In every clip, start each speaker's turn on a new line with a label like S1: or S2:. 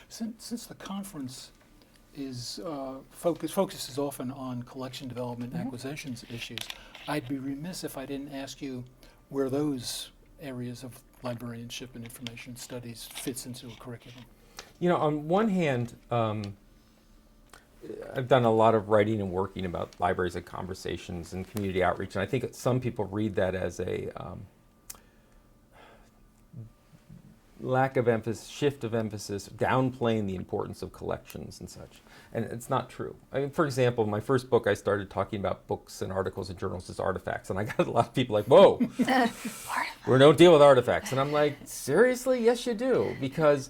S1: Since the conference is focuses often on collection development and acquisitions issues, I'd be remiss if I didn't ask you where those areas of librarianship and information studies fits into a curriculum.
S2: You know, on one hand, I've done a lot of writing and working about libraries and conversations and community outreach, and I think that some people read that as a lack of emphasis, shift of emphasis, downplaying the importance of collections and such. And it's not true. I mean, for example, my first book, I started talking about books and articles and journals as artifacts, and I got a lot of people like, whoa, we don't deal with artifacts. And I'm like, seriously? Yes, you do, because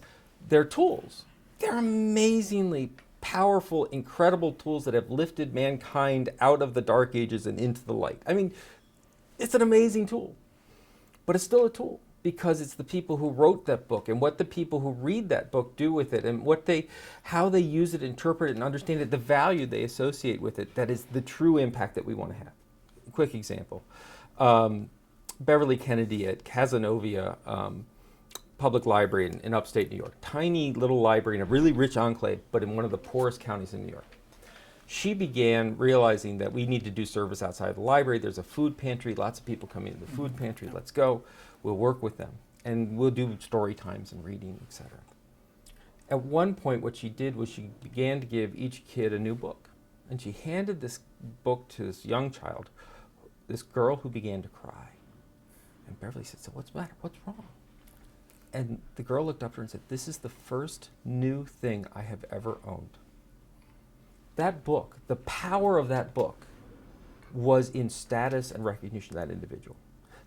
S2: they're tools. They're amazingly powerful, incredible tools that have lifted mankind out of the dark ages and into the light. I mean, it's an amazing tool, but it's still a tool because it's the people who wrote that book and what the people who read that book do with it and how they use it, interpret it, and understand it, the value they associate with it, that is the true impact that we want to have. A quick example. Beverly Kennedy at Cazenovia Public Library in upstate New York. Tiny little library in a really rich enclave, but in one of the poorest counties in New York. She began realizing that we need to do service outside of the library. There's a food pantry. Lots of people come into the food pantry. Let's go. We'll work with them. And we'll do story times and reading, etc. At one point, what she did was she began to give each kid a new book. And she handed this book to this young child, this girl who began to cry. And Beverly said, so what's the matter? What's wrong? And the girl looked up at her and said, this is the first new thing I have ever owned. That book, the power of that book was in status and recognition of that individual.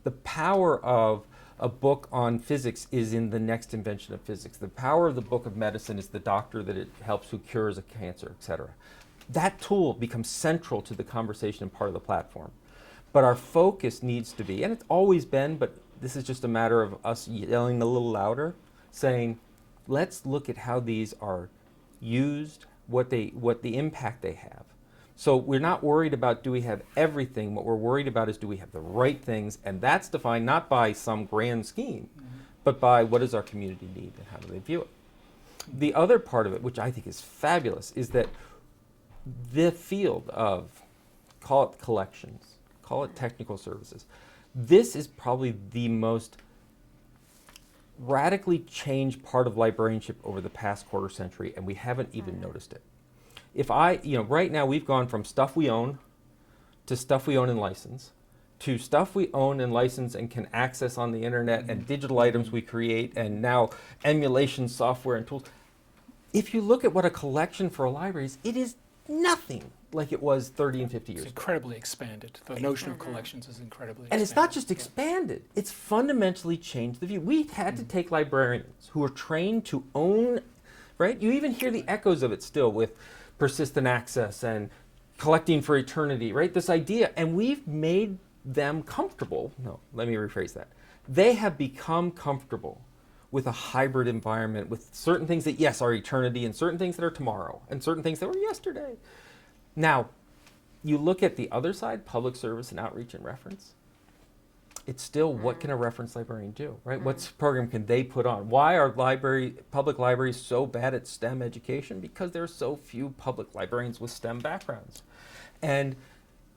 S2: The power of a book on physics is in the next invention of physics. The power of the book of medicine is the doctor that it helps who cures a cancer, etc. That tool becomes central to the conversation and part of the platform. But our focus needs to be, and it's always been, but this is just a matter of us yelling a little louder, saying, let's look at how these are used, what the impact they have. So we're not worried about do we have everything. What we're worried about is do we have the right things, and that's defined not by some grand scheme, but by what does our community need and how do they view it. The other part of it, which I think is fabulous, is that the field of, call it collections, call it technical services, this is probably the most radically changed part of librarianship over the past quarter century, and we haven't even noticed it. Right now we've gone from stuff we own to stuff we own and license, to stuff we own and license and can access on the internet and digital items we create, and now emulation software and tools. If you look at what a collection for a library is, it is nothing like it was 30 and 50 years ago.
S1: It's incredibly expanded. The notion of collections is incredibly expanded.
S2: And it's not just expanded, it's fundamentally changed the view. We had to take librarians who are trained to own, right? You even hear the echoes of it still with persistent access and collecting for eternity, right? This idea, and we've made them comfortable. No, let me rephrase that. They have become comfortable with a hybrid environment, with certain things that, yes, are eternity, and certain things that are tomorrow, and certain things that were yesterday. Now, you look at the other side, public service and outreach and reference, it's still what can a reference librarian do, right? What program can they put on? Why are public libraries so bad at STEM education? Because there are so few public librarians with STEM backgrounds. And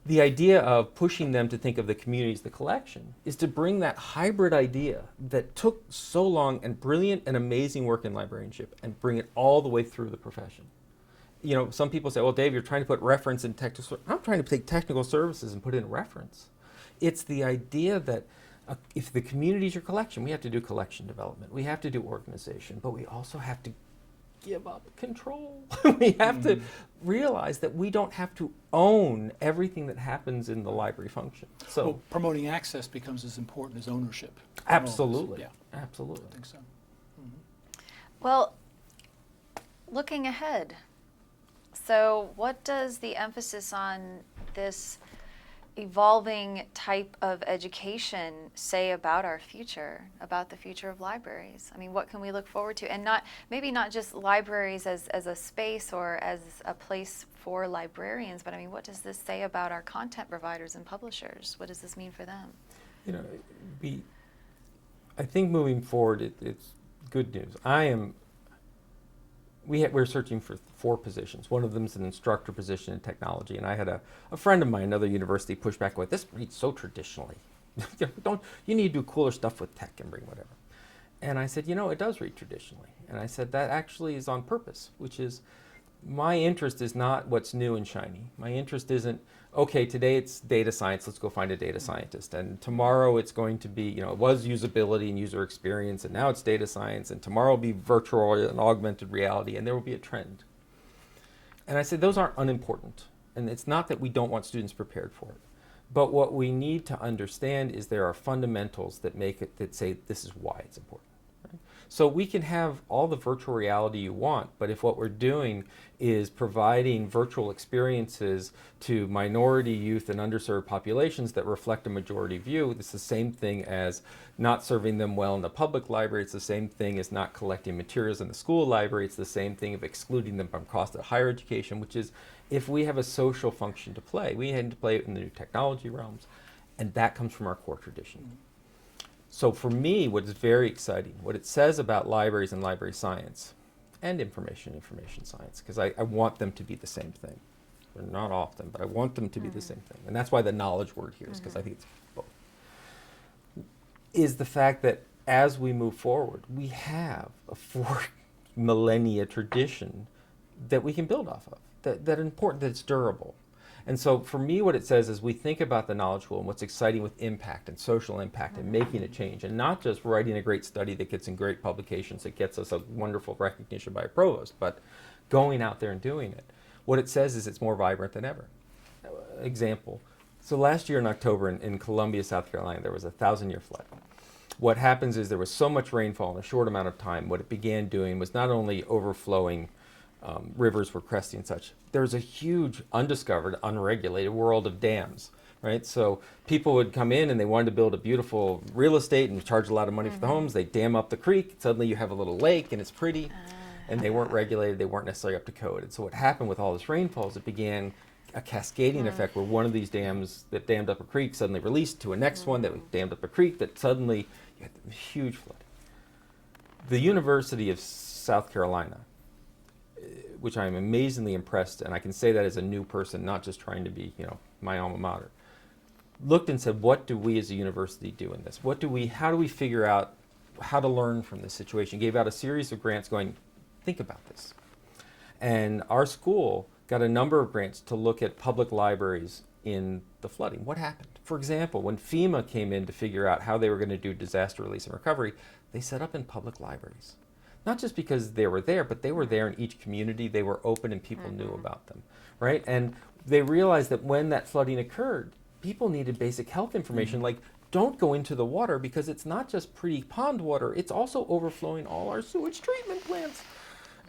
S2: the idea of pushing them to think of the community as the collection is to bring that hybrid idea that took so long and brilliant and amazing work in librarianship and bring it all the way through the profession. You know, some people say, well, Dave, you're trying to put reference in technical services. I'm trying to take technical services and put in reference. It's the idea that if the community is your collection, we have to do collection development. We have to do organization, but we also have to give up control. We have to realize that we don't have to own everything that happens in the library function. So
S1: well, promoting access becomes as important as ownership.
S2: Absolutely.
S1: Yeah.
S2: Absolutely.
S1: I think so.
S3: Well, looking ahead, so what does the emphasis on this evolving type of education say about our future, about the future of libraries? I mean, what can we look forward to? And maybe not just libraries as a space or as a place for librarians, but I mean, what does this say about our content providers and publishers? What does this mean for them?
S2: You know, I think moving forward, it's good news. I am we're searching for 4 positions. One of them is an instructor position in technology, and I had a friend of mine, another university, push back with, this reads so traditionally. You need to do cooler stuff with tech and bring whatever. And I said, it does read traditionally. And I said, that actually is on purpose, which is, my interest is not what's new and shiny. My interest isn't, okay, today it's data science, let's go find a data scientist. And tomorrow it's going to be, it was usability and user experience, and now it's data science, and tomorrow will be virtual and augmented reality, and there will be a trend. And I said, those aren't unimportant. And it's not that we don't want students prepared for it. But what we need to understand is there are fundamentals that make it, that say this is why it's important. So we can have all the virtual reality you want, but if what we're doing is providing virtual experiences to minority youth and underserved populations that reflect a majority view, it's the same thing as not serving them well in the public library. It's the same thing as not collecting materials in the school library. It's the same thing of excluding them from cost of higher education, which is, if we have a social function to play, we had to play it in the new technology realms, and that comes from our core tradition. So for me, what is very exciting, what it says about libraries and library science, and information science, because I want them to be the same thing. They're not often, but I want them to be the same thing. And that's why the knowledge word here is, because I think it's both. Is the fact that as we move forward, we have a 4 millennia tradition that we can build off of, that important, that it's durable. And so for me, what it says is, we think about the knowledge wheel and what's exciting with impact and social impact and making a change, and not just writing a great study that gets in great publications that gets us a wonderful recognition by a provost, but going out there and doing it. What it says is it's more vibrant than ever. Example. So last year in October in Columbia, South Carolina, there was a 1,000-year flood. What happens is there was so much rainfall in a short amount of time. What it began doing was not only overflowing rivers were cresting and such. There's a huge undiscovered, unregulated world of dams, right? So people would come in and they wanted to build a beautiful real estate and charge a lot of money for the homes. They dam up the creek. Suddenly you have a little lake and it's pretty. And they weren't regulated. They weren't necessarily up to code. And so what happened with all this rainfall is it began a cascading effect where one of these dams that dammed up a creek suddenly released to a next one that dammed up a creek, that suddenly you had a huge flood. The University of South Carolina, which I'm amazingly impressed, and I can say that as a new person, not just trying to be, my alma mater, looked and said, what do we as a university do in this? How do we figure out how to learn from this situation? Gave out a series of grants going, think about this. And our school got a number of grants to look at public libraries in the flooding. What happened? For example, when FEMA came in to figure out how they were going to do disaster release and recovery, they set up in public libraries. Not just because they were there, but they were there in each community. They were open and people knew about them, right? And they realized that when that flooding occurred, people needed basic health information, like don't go into the water because it's not just pretty pond water, it's also overflowing all our sewage treatment plants.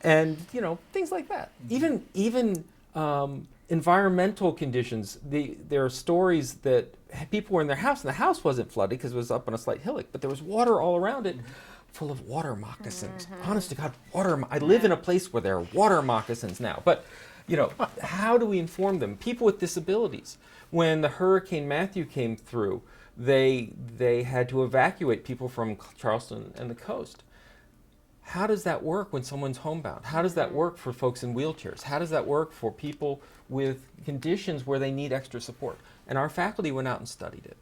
S2: And, things like that. Even environmental conditions, there are stories that people were in their house and the house wasn't flooded because it was up on a slight hillock, but there was water all around it, full of water moccasins. Honest to God, I live in a place where there are water moccasins now. But, how do we inform them? People with disabilities. When the Hurricane Matthew came through, they had to evacuate people from Charleston and the coast. How does that work when someone's homebound? How does that work for folks in wheelchairs? How does that work for people with conditions where they need extra support? And our faculty went out and studied it.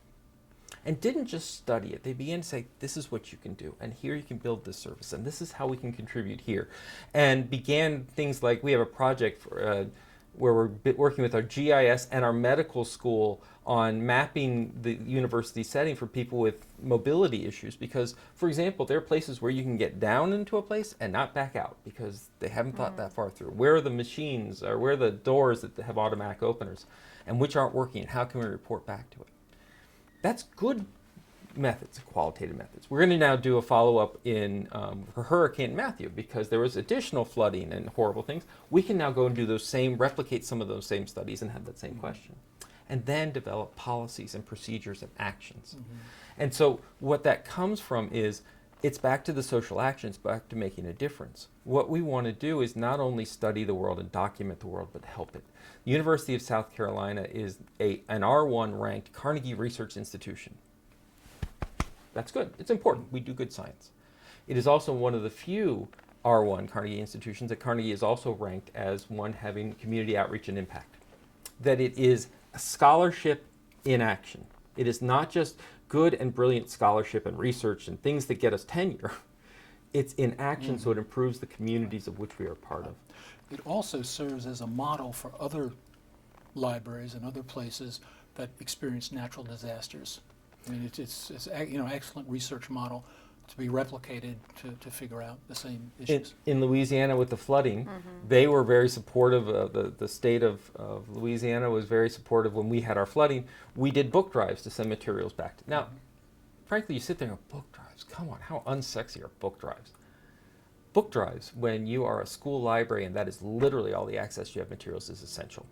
S2: And didn't just study it. They began to say, this is what you can do, and here you can build this service, and this is how we can contribute here. And began things like, we have a project where we're working with our GIS and our medical school on mapping the university setting for people with mobility issues. Because, for example, there are places where you can get down into a place and not back out because they haven't thought that far through. Where are the machines, or where are the doors that have automatic openers, and which aren't working, and how can we report back to it? That's good methods, qualitative methods. We're going to now do a follow-up for Hurricane Matthew because there was additional flooding and horrible things. We can now go and do replicate some of those same studies and have that same question. And then develop policies and procedures and actions. And so what that comes from is, it's back to the social actions, back to making a difference. What we want to do is not only study the world and document the world, but help it. The University of South Carolina is an R1 ranked Carnegie Research Institution. That's good. It's important. We do good science. It is also one of the few R1 Carnegie institutions, that Carnegie is also ranked as one having community outreach and impact. That it is a scholarship in action. It is not just good and brilliant scholarship and research and things that get us tenure. It's in action, so it improves the communities of which we are part of.
S1: It also serves as a model for other libraries and other places that experience natural disasters. I mean, it's excellent research model to be replicated to figure out the same issues.
S2: In Louisiana with the flooding, they were very supportive. The state of Louisiana was very supportive when we had our flooding. We did book drives to send materials back. Now, frankly, you sit there and go, book drives, come on, how unsexy are book drives? Book drives, when you are a school library and that is literally all the access you have materials, is essential.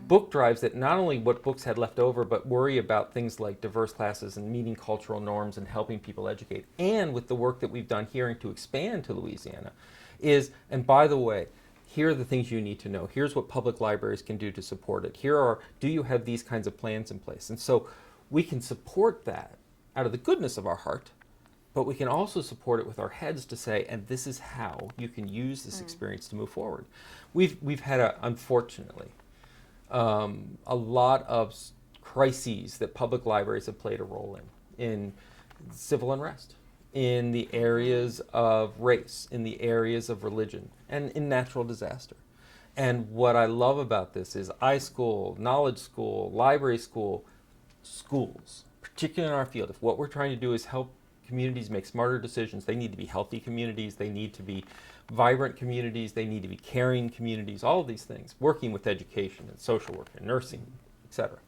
S2: Book drives that not only what books had left over, but worry about things like diverse classes and meeting cultural norms and helping people educate. And with the work that we've done here and to expand to Louisiana is, and by the way, here are the things you need to know. Here's what public libraries can do to support it. Do you have these kinds of plans in place? And so we can support that out of the goodness of our heart, but we can also support it with our heads to say, and this is how you can use this experience to move forward. We've had, unfortunately, a lot of crises that public libraries have played a role in civil unrest, in the areas of race, in the areas of religion, and in natural disaster. And what I love about this is iSchool, Knowledge School, Library School, schools, particularly in our field, if what we're trying to do is help communities make smarter decisions, they need to be healthy communities, they need to be vibrant communities, they need to be caring communities, all of these things, working with education and social work and nursing, etc.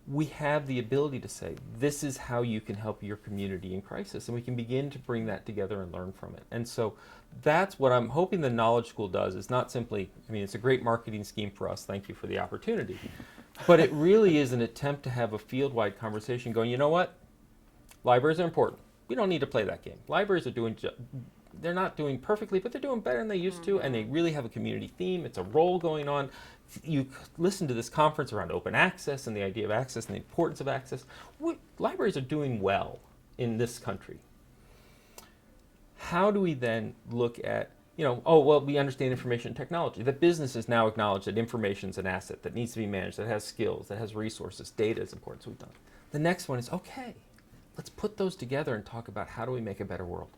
S2: We have the ability to say, this is how you can help your community in crisis, and we can begin to bring that together and learn from it. And so that's what I'm hoping the Knowledge School does, is not simply, I mean, it's a great marketing scheme for us, thank you for the opportunity, but it really is an attempt to have a field-wide conversation going, you know what? Libraries are important. We don't need to play that game. Libraries are they're not doing perfectly, but they're doing better than they used to, and they really have a community theme. It's a role going on. You listen to this conference around open access and the idea of access and the importance of access. Libraries are doing well in this country. How do we then look at, we understand information technology. That businesses now acknowledge that information is an asset that needs to be managed, that has skills, that has resources, data is important, so we've done. The next one is, okay, let's put those together and talk about how do we make a better world.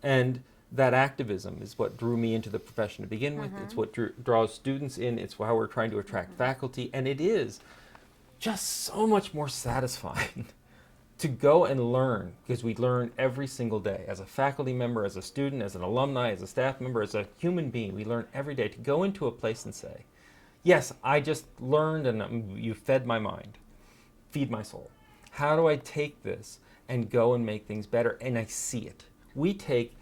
S2: And that activism is what drew me into the profession to begin with. It's what draws students in. It's how we're trying to attract faculty. And it is just so much more satisfying to go and learn, because we learn every single day. As a faculty member, as a student, as an alumni, as a staff member, as a human being, we learn every day to go into a place and say, yes, I just learned and you fed my mind, feed my soul. How do I take this and go and make things better? And I see it. We take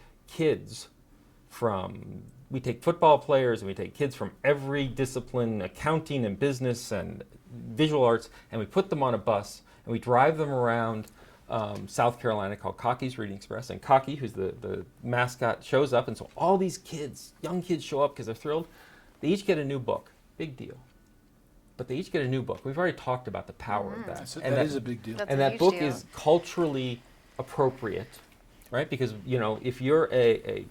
S2: football players, and we take kids from every discipline, accounting and business and visual arts, and we put them on a bus, and we drive them around South Carolina called Cocky's Reading Express. And Cocky, who's the mascot, shows up, and so all these kids, young kids, show up because they're thrilled. They each get a new book. Big deal. But they each get a new book. We've already talked about the power of that.
S1: That is a big deal.
S3: That's
S2: and
S3: a
S2: that
S3: huge
S2: book
S3: deal.
S2: is culturally appropriate, right? Because, if you're a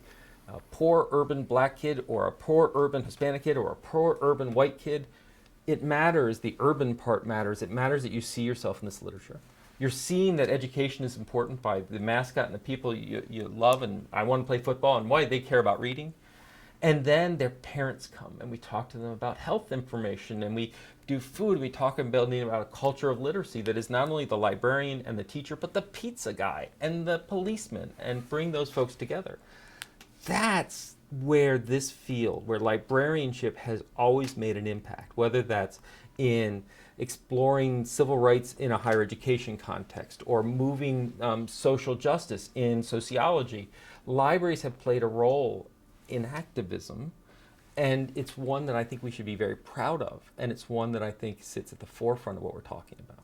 S2: poor urban black kid or a poor urban Hispanic kid or a poor urban white kid, it matters. The urban part matters. It matters that you see yourself in this literature. You're seeing that education is important by the mascot and the people you love, and I want to play football, and why they care about reading. And then their parents come, and we talk to them about health information, and we do food, and we talk about a culture of literacy that is not only the librarian and the teacher, but the pizza guy and the policeman, and bring those folks together. That's where this field, where librarianship has always made an impact, whether that's in exploring civil rights in a higher education context or moving social justice in sociology. Libraries have played a role in activism, and it's one that I think we should be very proud of, and it's one that I think sits at the forefront of what we're talking about.